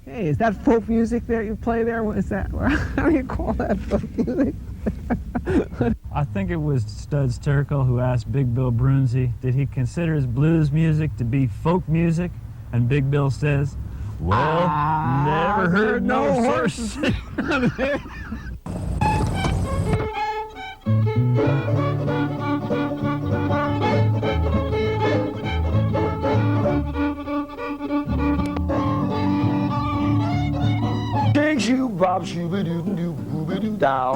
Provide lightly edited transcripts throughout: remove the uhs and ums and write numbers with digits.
Hey, is that folk music that you play there? What is that? How do you call that folk music? I think it was Studs Terkel who asked Big Bill Brunzi, did he consider his blues music to be folk music? And Big Bill says, well, never heard no horse. Shake shoe bob shooby doo doo booby doo dow.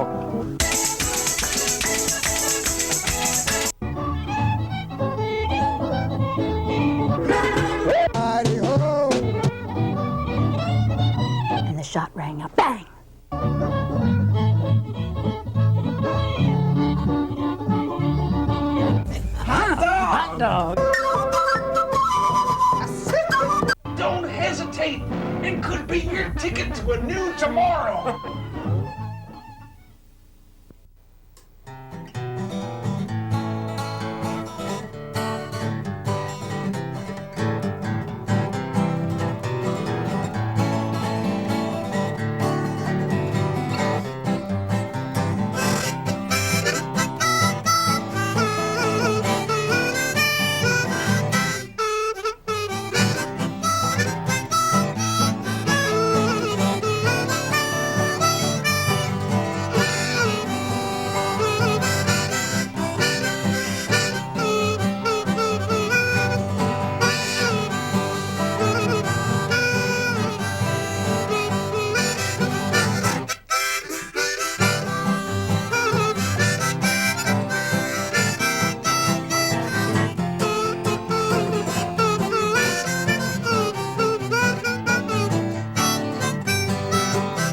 And the shot rang out, bang! Hot dog. Don't hesitate. It could be your ticket to a new tomorrow.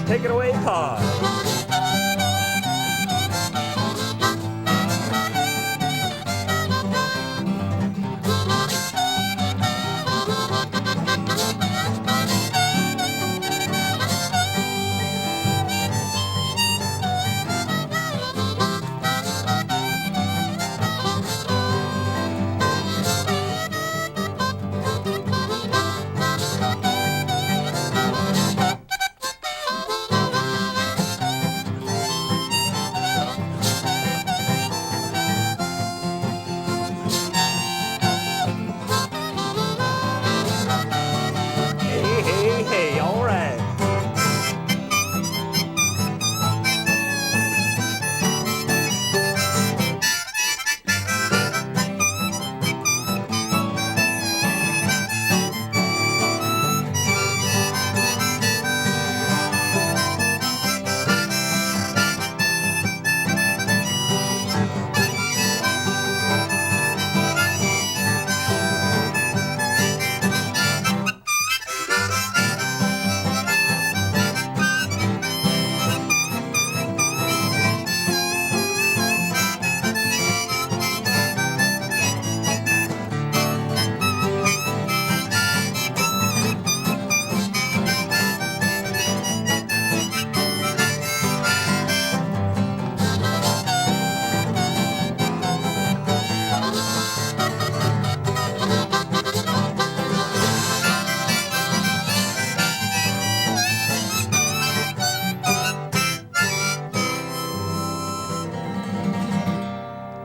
Take it away, Paul. Hey, all right.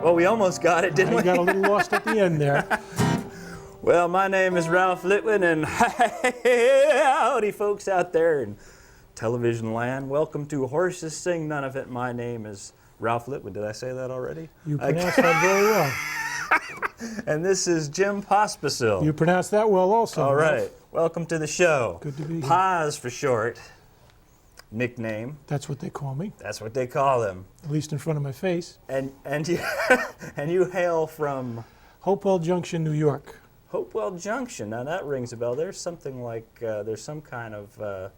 Well, we almost got it, didn't we? I got a little lost at the end there. Well, my name is Ralph Litwin, and howdy folks out there in television land. Welcome to Horses Sing None of It. My name is Ralph Litwin. Did I say that already? You pronounced that very well. And this is Jim Pospisil. You pronounced that well also. All Ralph. right. Welcome to the show. Good to be here. Paz for short. Nickname. That's what they call me, That's what they call him. at least in front of my face. And you and you hail from Hopewell Junction, New York. Hopewell Junction. Now that rings a bell. There's something like there's some kind of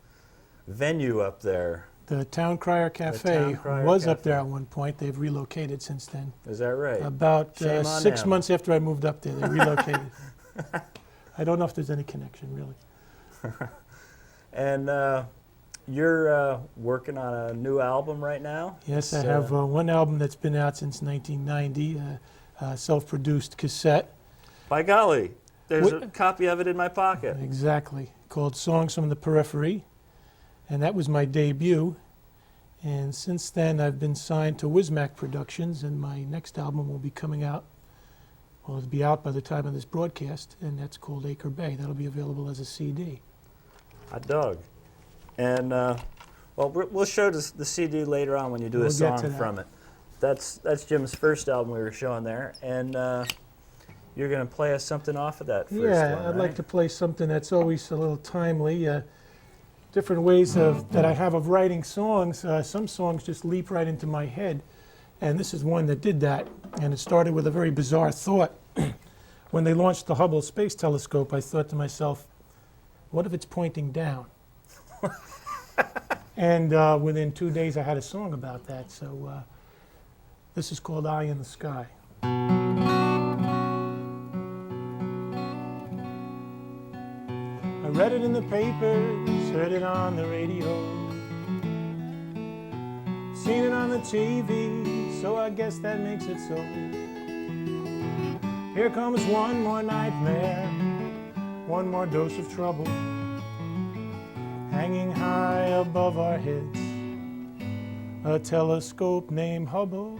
venue up there. The Town Crier Cafe Town Crier was up Cafe. there at one point. They've relocated since then. Is that right? About Shame on 6 them. months after I moved up there, they relocated. I don't know if there's any connection, really. And you're working on a new album right now? Yes, It's, I have one album that's been out since 1990, self-produced cassette. By golly, there's a What- copy of it in my pocket. Exactly. called Songs from the Periphery, and that was my debut. And since then, I've been signed to Wismac Productions, and my next album will be coming out. Well, it'll be out by the time of this broadcast, and that's called Acre Bay. That'll be available as a CD. Hot dog. And, well, we'll show the CD later on when you do a We'll get to song that. from it. That's Jim's first album we were showing there, and you're going to play us something off of that first Yeah, one, I'd like right? to play something that's always a little timely. Different ways that I have of writing songs. Some songs just leap right into my head, and this is one that did that. And it started with a very bizarre thought. When they launched the Hubble Space Telescope, I thought to myself, what if it's pointing down? And within 2 days, I had a song about that. So this is called Eye in the Sky. I read it in the papers, heard it on the radio, seen it on the TV, so I guess that makes it so. Here comes one more nightmare, one more dose of trouble, hanging high above our heads, a telescope named Hubble.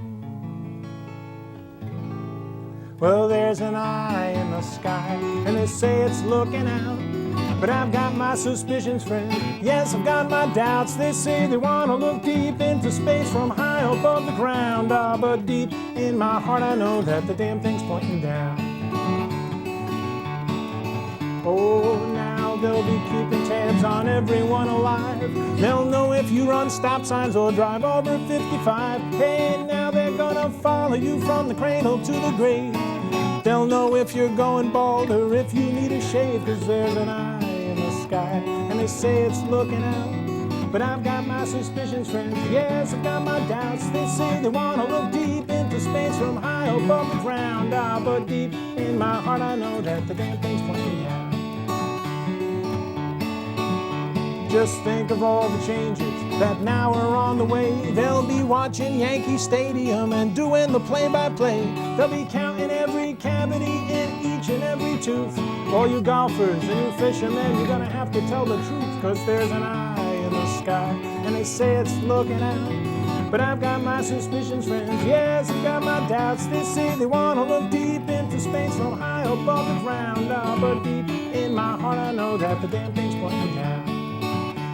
Well, there's an eye in the sky, and they say it's looking out. But I've got my suspicions, friend. Yes, I've got my doubts. They say they want to look deep into space from high above the ground. Ah, but deep in my heart I know that the damn thing's pointing down. Oh, now they'll be keeping tabs on everyone alive. They'll know if you run stop signs or drive over 55. Hey, now they're gonna follow you from the cradle to the grave. They'll know if you're going bald or if you need a shave, 'cause there's an eye in the sky, and they say it's looking out. But I've got my suspicions, friends. Yes, I've got my doubts. They say they want to look deep into space from high above the ground. Ah, but deep in my heart I know that the damn thing's pointing down. Just think of all the changes that now are on the way. They'll be watching Yankee Stadium and doing the play-by-play. They'll be counting every cavity in each and every tooth. All you golfers and you fishermen, you're gonna have to tell the truth, 'cause there's an eye in the sky, and they say it's looking out. But I've got my suspicions, friends. Yes, I've got my doubts. They say they want to look deep into space from high above the ground. Ah, but deep in my heart I know that the damn thing's pointing down.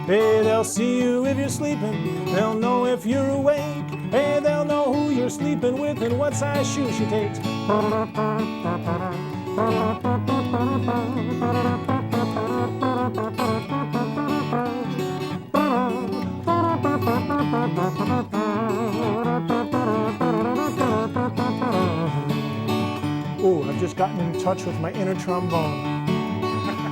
Hey, they'll see you if you're sleeping. They'll know if you're awake. Hey, they'll know who you're sleeping with and what size shoe she takes. Oh, I've just gotten in touch with my inner trombone.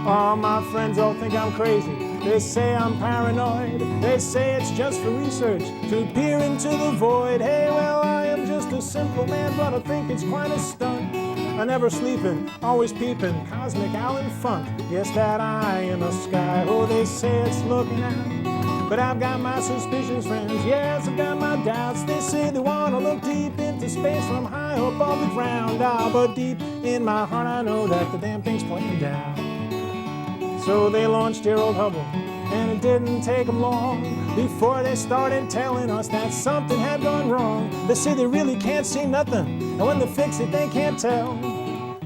All my friends all think I'm crazy. They say I'm paranoid. They say it's just for research, to peer into the void. Hey, well, I am just a simple man, but I think it's quite a stunt. I never sleeping, always peeping, cosmic Alan Funk. Yes, that eye in the sky, oh, they say it's looking out. But I've got my suspicions, friends. Yes, I've got my doubts. They say they want to look deep into space from high above the ground. Ah, but deep in my heart I know that the damn thing's pointing down. So they launched dear old Hubble, and it didn't take them long before they started telling us that something had gone wrong. They say they really can't see nothing, and when they fix it they can't tell.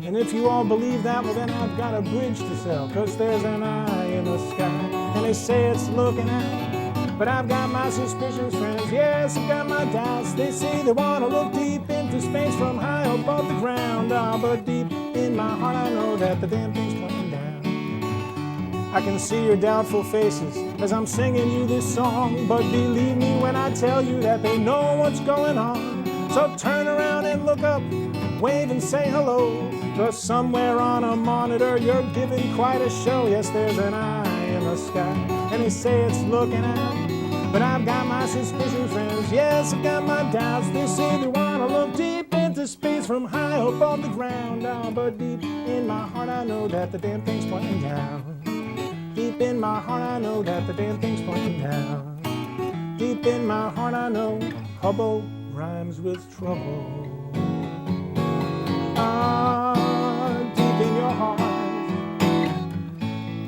And if you all believe that, well then I've got a bridge to sell, 'cause there's an eye in the sky, and they say it's looking out. But I've got my suspicions, friends. Yes, I've got my doubts. They say they want to look deep into space from high above the ground. Ah, but deep in my heart I know that the damn thing's pointing down. I can see your doubtful faces as I'm singing you this song, but believe me when I tell you that they know what's going on. So turn around and look up, wave and say hello, 'cause somewhere on a monitor you're giving quite a show. Yes, there's an eye in the sky, and they say it's looking out. But I've got my suspicions, friends. Yes, I've got my doubts. They say they want to look deep into space from high above the ground. Ah, but deep in my heart I know that the damn thing's pointing down. Deep in my heart I know that the damn thing's pointing down. Deep in my heart I know Hubble rhymes with trouble. Ah, deep in your heart,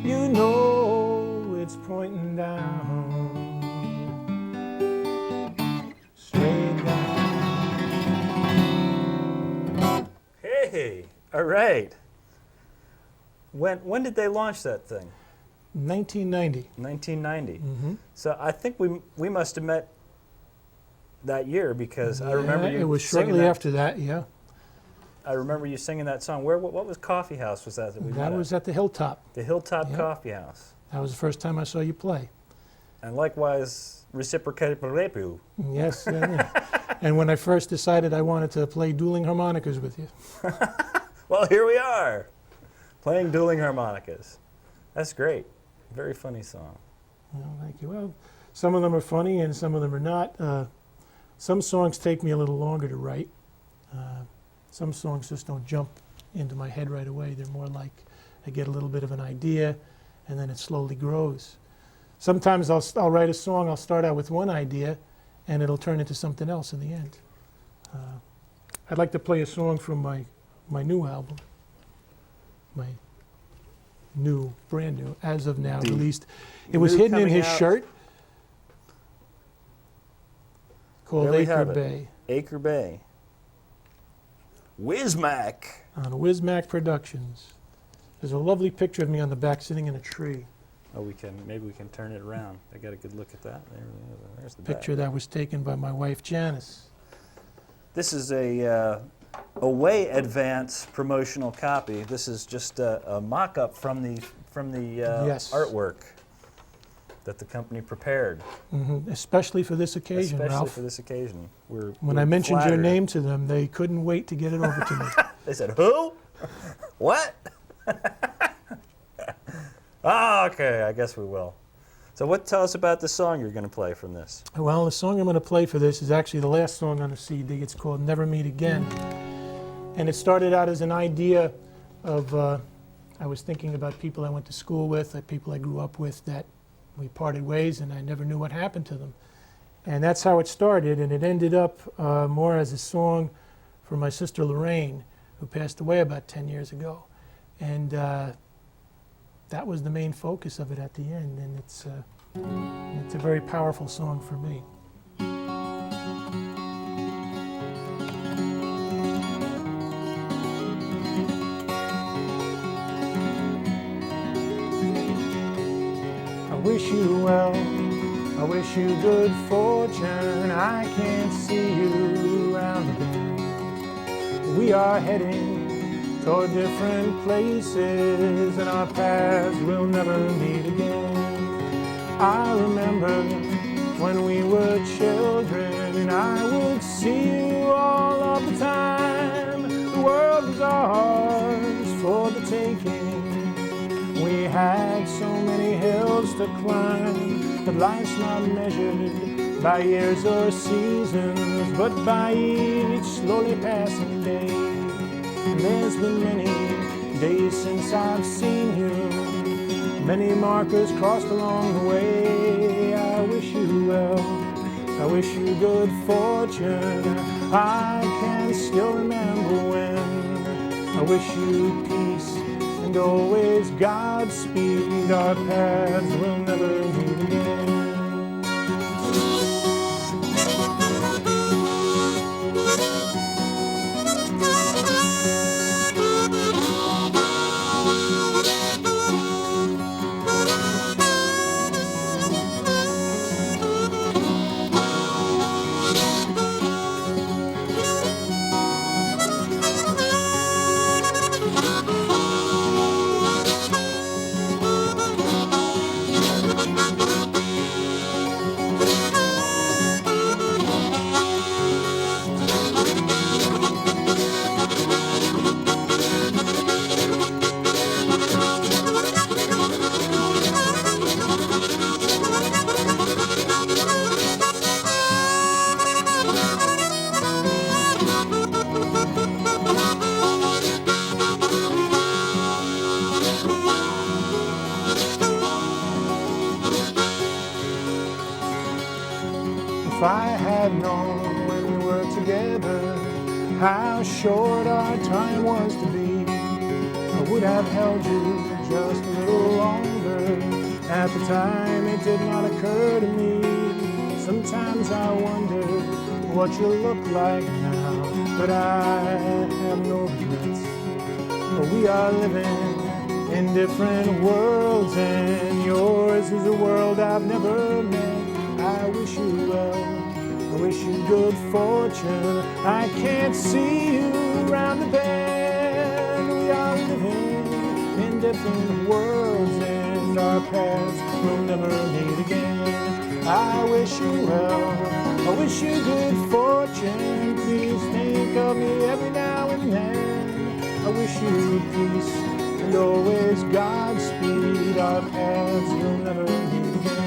you know pointing down, straight down. Hey, all right. When did they launch that thing? 1990. 1990. So I think we must have met that year because I remember you It was singing shortly that. after that, yeah. I remember you singing that song. What was coffee house was that we That met was at? at the Hilltop. The Hilltop Yeah. Coffee House. That was the first time I saw you play. And likewise, Reciprocate. Yes, yeah. And when I first decided I wanted to play dueling harmonicas with you. Well, here we are, playing dueling harmonicas. That's great. Very funny song. Well, thank you. Well, some of them are funny and some of them are not. Some songs take me a little longer to write. Some songs just don't jump into my head right away. They're more like I get a little bit of an idea and then it slowly grows. Sometimes I'll write a song, I'll start out with one idea and it'll turn into something else in the end. I'd like to play a song from my new album, my new, brand new, as of now The released. It was new hidden in coming his out. shirt, called There we Acre have it. Bay, Acre Bay. Whizmac. on Whizmac Productions. There's a lovely picture of me on the back sitting in a tree. Oh, maybe we can turn it around. I got a good look at that. There's the Picture back. that was taken by my wife Janice. This is a way advance promotional copy. This is just a mock-up from the Yes. artwork that the company prepared, Especially for this occasion, especially Ralph. for this occasion. When we're I mentioned your flattered. name to them, they couldn't wait to get it over to me. They said, "Who? What?" Ah, okay. I guess we will. So, tell us about the song you're going to play from this. Well, the song I'm going to play for this is actually the last song on the CD. It's called Never Meet Again. And it started out as an idea of, I was thinking about people I went to school with, people I grew up with that we parted ways and I never knew what happened to them. And that's how it started, and it ended up more as a song for my sister Lorraine, who passed away about 10 years ago. And that was the main focus of it at the end, and it's a very powerful song for me. I wish you well, I wish you good fortune. I can't see you around the bend. We are heading toward different places, and our paths will never meet again. I remember when we were children, and I would see you all of the time. The world was ours for the taking. We had so many hills to climb, but life's not measured by years or seasons, but by each slowly passing day. And there's been many days since I've seen you, many markers crossed along the way. I wish you well, I wish you good fortune. I can still remember when. I wish you peace and always Godspeed. Our paths will never meet again. If I had known when we were together how short our time was to be, I would have held you just a little longer At the time it did not occur to me. Sometimes I wonder what you look like now, but I have no regrets. But we are living in different worlds, and yours is a world I've never met. I wish you well, I wish you good fortune. I can't see you around the bend. We are living in different worlds, and our paths will never meet again. I wish you well, I wish you good fortune. Please think of me every now and then. I wish you peace and always Godspeed. Our paths will never meet again.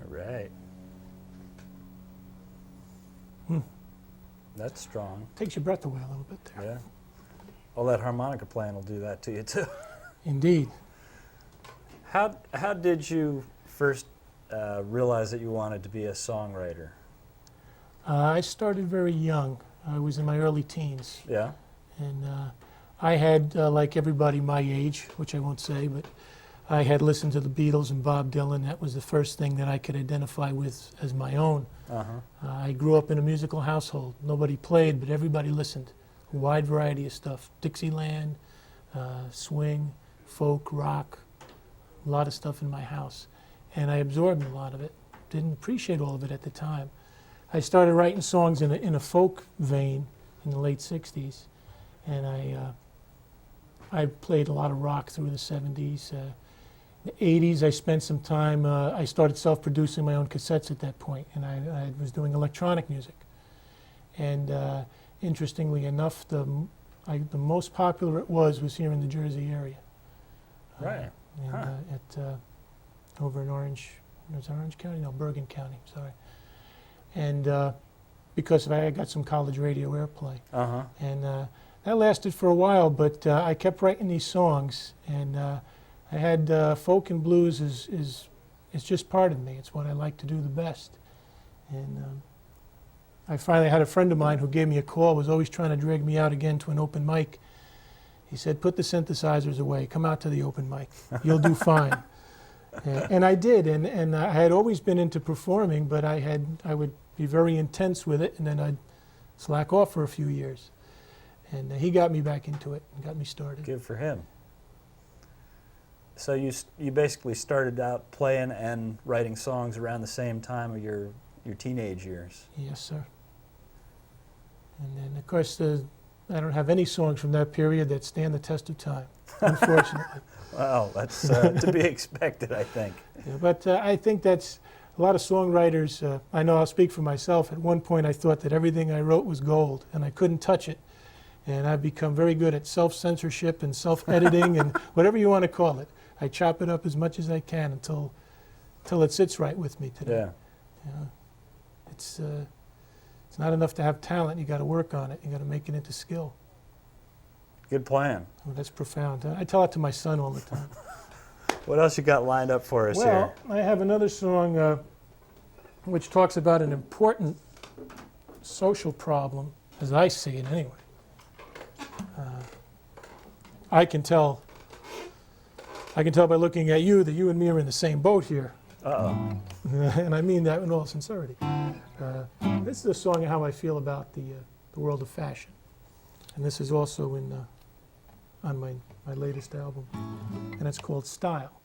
Right. That's strong. Takes your breath away a little bit there. Yeah. All that harmonica playing will do that to you too. Indeed. How did you first realize that you wanted to be a songwriter? I started very young. I was in my early teens. Yeah. And I had, like everybody my age, which I won't say, but I had listened to the Beatles and Bob Dylan. That was the first thing that I could identify with as my own. I grew up in a musical household. Nobody played, but everybody listened. A wide variety of stuff. Dixieland, swing, folk, rock, a lot of stuff in my house. And I absorbed a lot of it. Didn't appreciate all of it at the time. I started writing songs in a folk vein in the late 60s. And I played a lot of rock through the 70s. The 80s, I spent some time, I started self-producing my own cassettes at that point, and I was doing electronic music. And interestingly enough, the most popular it was here in the Jersey area. Right. Over in Orange County? No, Bergen County, sorry. And because I got some college radio airplay. And that lasted for a while, but I kept writing these songs, and I had folk and blues is just part of me. It's what I like to do the best. And I finally had a friend of mine who gave me a call, was always trying to drag me out again to an open mic. He said, put the synthesizers away, come out to the open mic, you'll do fine. And I did, and I had always been into performing, but I would be very intense with it, and then I'd slack off for a few years. And he got me back into it and got me started. Good for him. So you basically started out playing and writing songs around the same time of your teenage years. Yes, sir. And then, of course, I don't have any songs from that period that stand the test of time, unfortunately. Well, that's to be expected, I think. Yeah, but I think that's a lot of songwriters. I know I'll speak for myself. At one point, I thought that everything I wrote was gold, and I couldn't touch it. And I've become very good at self-censorship and self-editing and whatever you want to call it. I chop it up as much as I can until it sits right with me today. Yeah. You know, it's not enough to have talent. You got to work on it. You got to make it into skill. Good plan. Oh, that's profound. I tell that to my son all the time. What else you got lined up for us here? Well, I have another song which talks about an important social problem, as I see it anyway. I can tell by looking at you that you and me are in the same boat here. Uh-oh. And I mean that in all sincerity. This is a song of how I feel about the world of fashion. And this is also on my latest album. And it's called Style.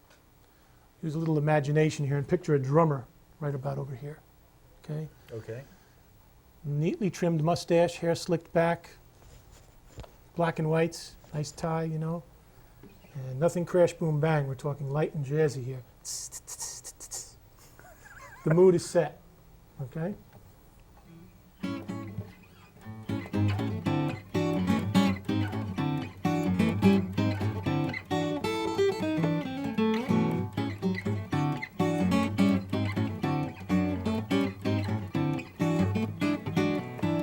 Use a little imagination here and picture a drummer right about over here. Okay? Okay. Neatly trimmed mustache, hair slicked back, black and whites, nice tie, you know. And nothing crash, boom, bang. We're talking light and jazzy here. The mood is set, okay?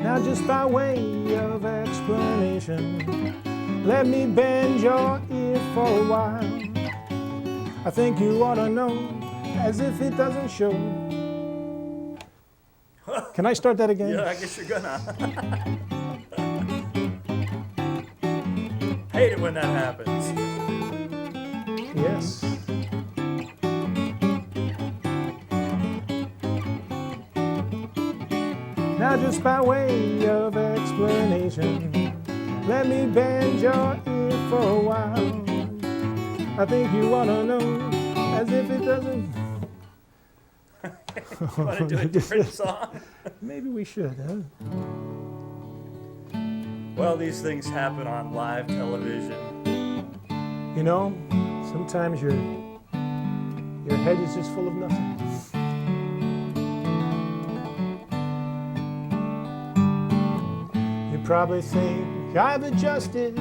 Now just by way of explanation, let me bend your ear for a while. I think you ought to know, as if it doesn't show. Can I start that again? Yeah, I guess you're gonna. Hate it when that happens. Yes. Now just by way of explanation, let me bend your ear for a while. I think you ought to know, as if it doesn't. Want to do a different song? Maybe we should, huh? Well, these things happen on live television. You know, sometimes your head is just full of nothing. You probably think I've adjusted.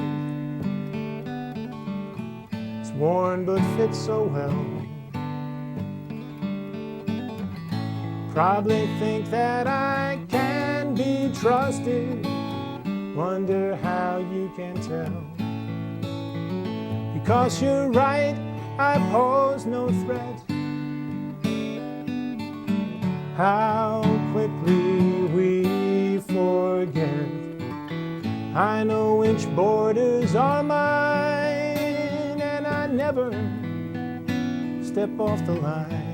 It's worn but fits so well. Probably think that I can be trusted. Wonder how you can tell. Because you're right, I pose no threat. How quickly we forget. I know which borders are mine, and I never step off the line.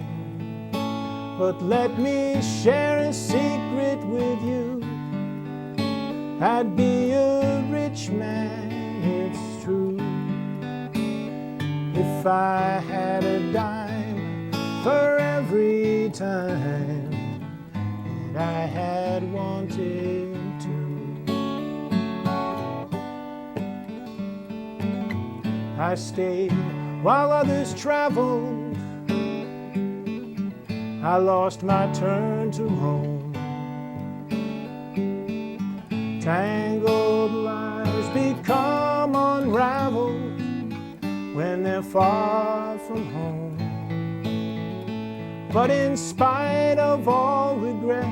But let me share a secret with you. I'd be a rich man, it's true, if I had a dime for every time that I had wanted to. I stayed while others traveled. I lost my turn to roam. Tangled lives become unraveled when they're far from home. But in spite of all regret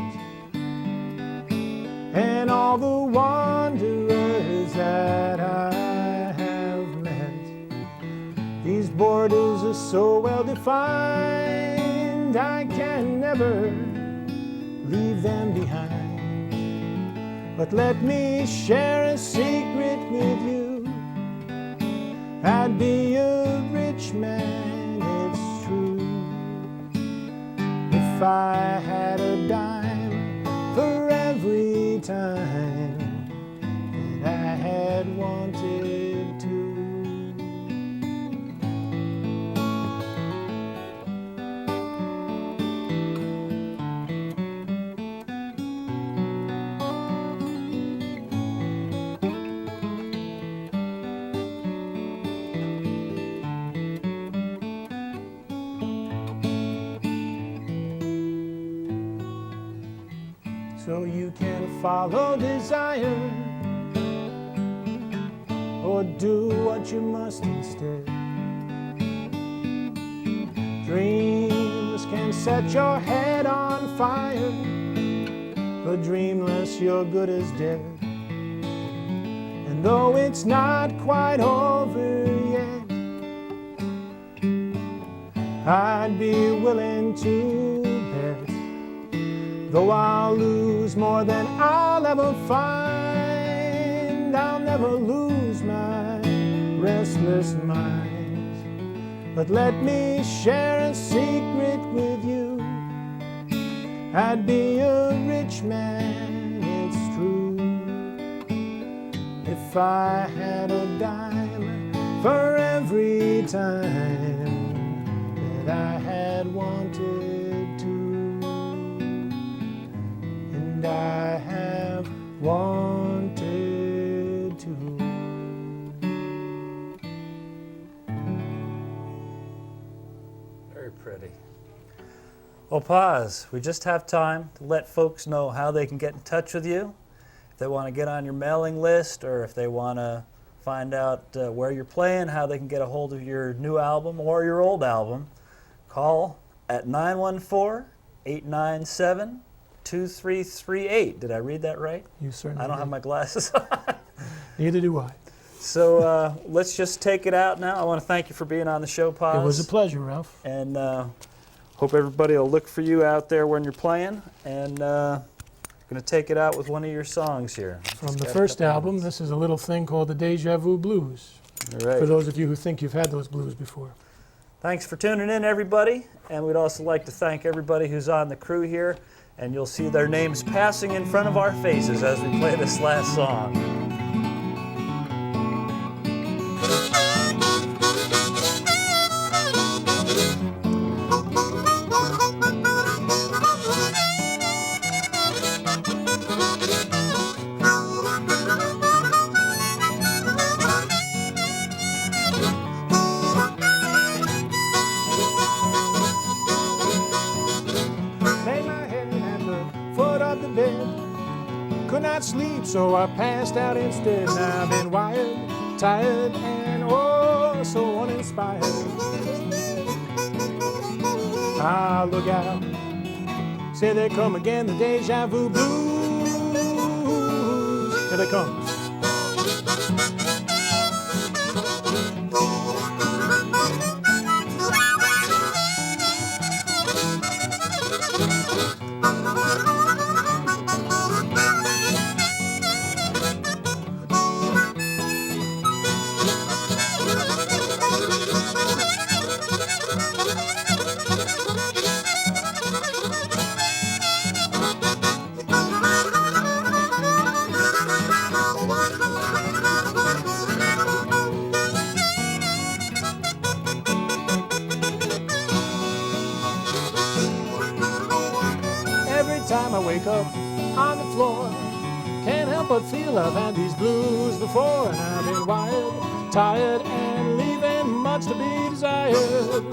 and all the wanderers that I have met, these borders are so well defined, I can never leave them behind. But let me share a secret with you. I'd be a rich man, it's true, if I had a dime for every time that I had wanted to. So you can follow desire or do what you must instead. Dreams can set your head on fire, but dreamless you're good as dead. And though it's not quite over yet, I'd be willing to bet. Though I'll lose more than I'll ever find, I'll never lose my restless mind. But let me share a secret with you. I'd be a rich man, it's true, if I had a dime for every time that I had wanted to. And I have wanted to. Very pretty. Well, Paz, we just have time to let folks know how they can get in touch with you. If they want to get on your mailing list, or if they want to find out where you're playing, how they can get a hold of your new album or your old album, call at 914-897-2338. Did I read that right? You certainly I don't did. have my glasses on. Neither do I. So let's just take it out now. I want to thank you for being on the show, Paz. It was a pleasure, Ralph. And hope everybody will look for you out there when you're playing. And going to take it out with one of your songs here. From the first album, this is a little thing called the Deja Vu Blues. All right. For those of you who think you've had those blues before. Thanks for tuning in, everybody. And we'd also like to thank everybody who's on the crew here. And you'll see their names passing in front of our faces as we play this last song. Lay my head at the foot of the bed. Could not sleep, so I passed out instead. Now I've been wired, tired, and oh, so uninspired. Ah, look out. Say they come again, the Deja Vu Blues. Here they come. Every time I wake up on the floor, can't help but feel I've had these blues before. And I've been wired, tired, and leaving much to be desired.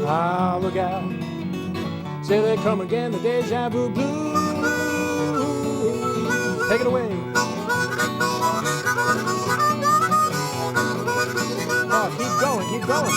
Ah, look out. Say they come again, the Deja Vu Blues. Take it away. Oh, keep going, keep going.